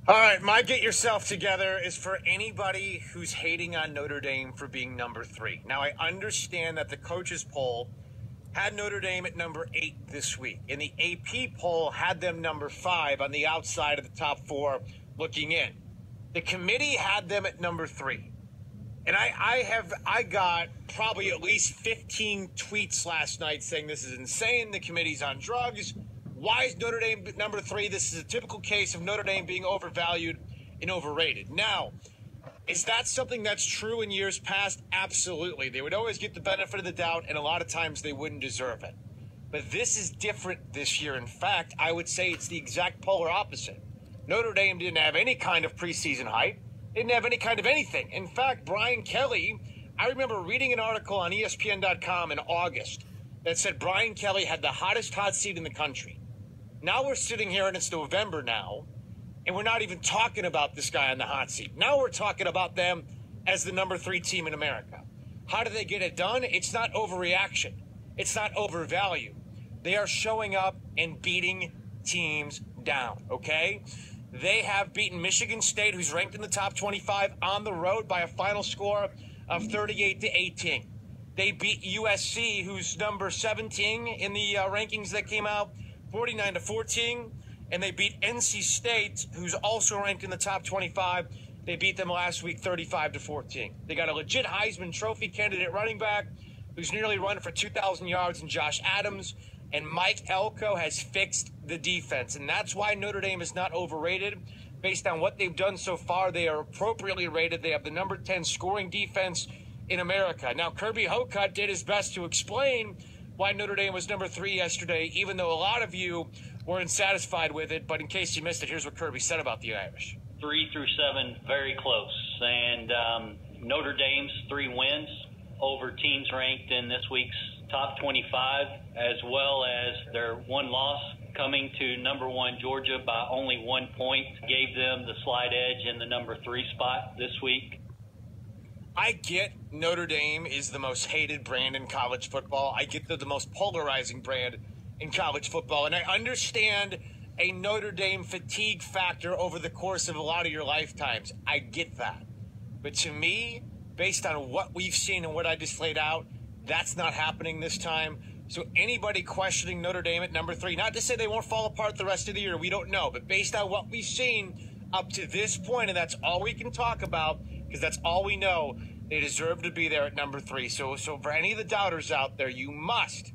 All right, my get yourself together is for anybody who's hating on Notre Dame for being number 3. Now, I understand that the coaches poll had Notre Dame at number 8 this week, and the AP poll had them number 5 on the outside of the top 4 looking in. The committee had them at number 3. And I got probably at least 15 tweets last night saying this is insane. The committee's on drugs. Why is Notre Dame number 3? This is a typical case of Notre Dame being overvalued and overrated. Now, is that something that's true in years past? Absolutely. They would always get the benefit of the doubt, and a lot of times they wouldn't deserve it. But this is different this year. In fact, I would say it's the exact polar opposite. Notre Dame didn't have any kind of preseason hype. Didn't have any kind of anything. In fact, Brian Kelly, I remember reading an article on ESPN.com in August that said Brian Kelly had the hottest hot seat in the country. Now we're sitting here and it's November now, and we're not even talking about this guy on the hot seat. Now we're talking about them as the number 3 team in America. How do they get it done? It's not overreaction. It's not overvalue. They are showing up and beating teams down, okay? They have beaten Michigan State, who's ranked in the top 25, on the road by a final score of 38-18. They beat USC, who's number 17 in the rankings that came out, 49-14. And they beat NC State, who's also ranked in the top 25. They beat them last week 35-14. They got a legit Heisman Trophy candidate running back who's nearly run for 2,000 yards in Josh Adams. And Mike Elko has fixed the defense. And that's why Notre Dame is not overrated. Based on what they've done so far, they are appropriately rated. They have the number 10 scoring defense in America. Now, Kirby Hocutt did his best to explain why Notre Dame was number 3 yesterday, even though a lot of you weren't satisfied with it. But in case you missed it, here's what Kirby said about the Irish. 3 through 7, very close. And Notre Dame's 3 wins over teams ranked in this week's top 25, as well as their 1 loss coming to number 1 Georgia by only 1 point, gave them the slight edge in the number 3 spot this week. I get Notre Dame is the most hated brand in college football. I get the most polarizing brand in college football. And I understand a Notre Dame fatigue factor over the course of a lot of your lifetimes. I get that. But to me, based on what we've seen and what I just laid out, that's not happening this time. So anybody questioning Notre Dame at number 3, not to say they won't fall apart the rest of the year, we don't know. But based on what we've seen up to this point, and that's all we can talk about, because that's all we know, they deserve to be there at number 3. So for any of the doubters out there, you must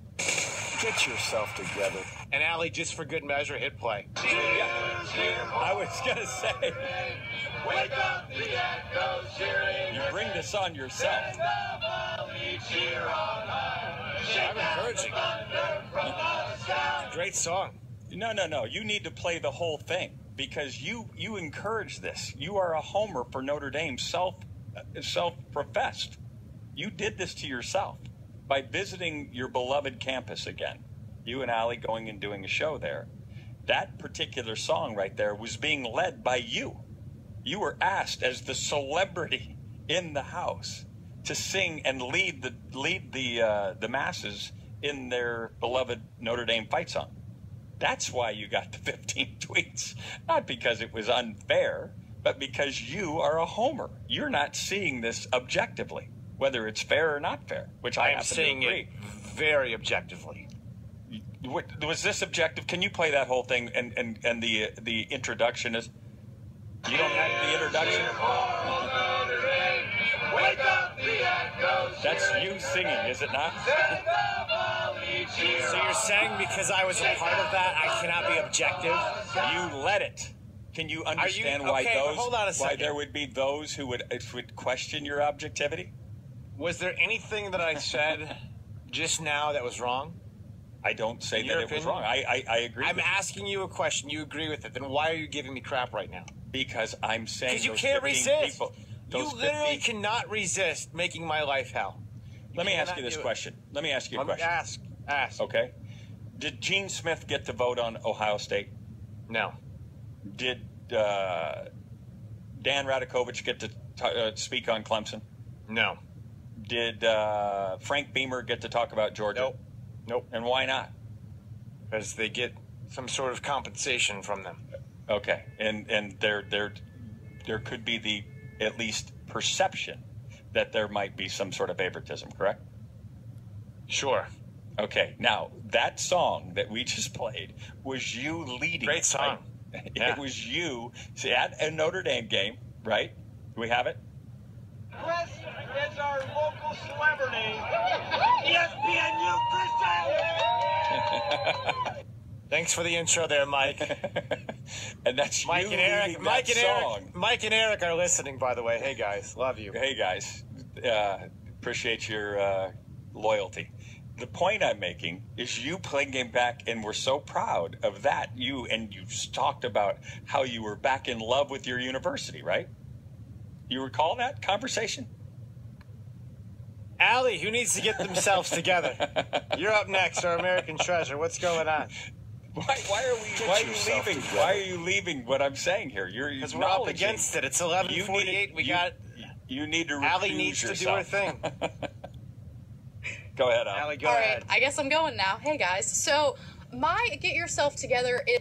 get yourself together. And Allie, just for good measure, hit play. I was going to say, wake up, the echoes cheering. You bring this on yourself. I'm encouraging. Great song. No. You need to play the whole thing because you encourage this. You are a homer for Notre Dame, self-professed. You did this to yourself by visiting your beloved campus again. You and Allie going and doing a show there. That particular song right there was being led by you. You were asked as the celebrity in the house to sing and lead the masses in their beloved Notre Dame fight song. That's why you got the 15 tweets. Not because it was unfair, but because you are a homer. You're not seeing this objectively, whether it's fair or not fair, which I am seeing it very objectively. Was this objective? Can you play that whole thing and the introduction is? You don't have the introduction? That's you singing, is it not? So you're saying because I was a part of that, I cannot be objective? You let it. Can you understand why hold on a second. Why there would be those who would question your objectivity? Was there anything that I said just now that was wrong? I don't say that it was wrong. I agree. I'm asking you a question. You agree with it. Then why are you giving me crap right now? Because I'm saying because you can't resist. You literally cannot resist making my life hell. Let me ask you this question. Let me ask you a question. Ask. Okay. Did Gene Smith get to vote on Ohio State? No. Did Dan Radakovich get to speak on Clemson? No. Did Frank Beamer get to talk about Georgia? Nope. And why not? Because they get some sort of compensation from them. Okay, and there could be the at least perception that there might be some sort of favoritism, correct? Sure. Okay, now that song that we just played was you leading. Great song. Right? Yeah. It was you at a Notre Dame game, right? Do we have it? Chris is our local celebrity. ESPNU Christian. Thanks for the intro there, Mike. And that's Mike you and Eric. leading Mike that and song. Eric. Mike and Eric are listening, by the way. Hey guys, love you. Hey guys, appreciate your loyalty. The point I'm making is you playing game back, and we're so proud of that. You talked about how you were back in love with your university, right? You recall that conversation? Allie, who needs to get themselves together? You're up next, our American treasure. What's going on? Why are you leaving? Why are you leaving what I'm saying here? You're Because we're up against it. It's 11:48. You need to. Allie needs to do her thing. Go ahead, Allie. Allie, go All ahead. right, I guess I'm going now. Hey guys, so my get yourself together is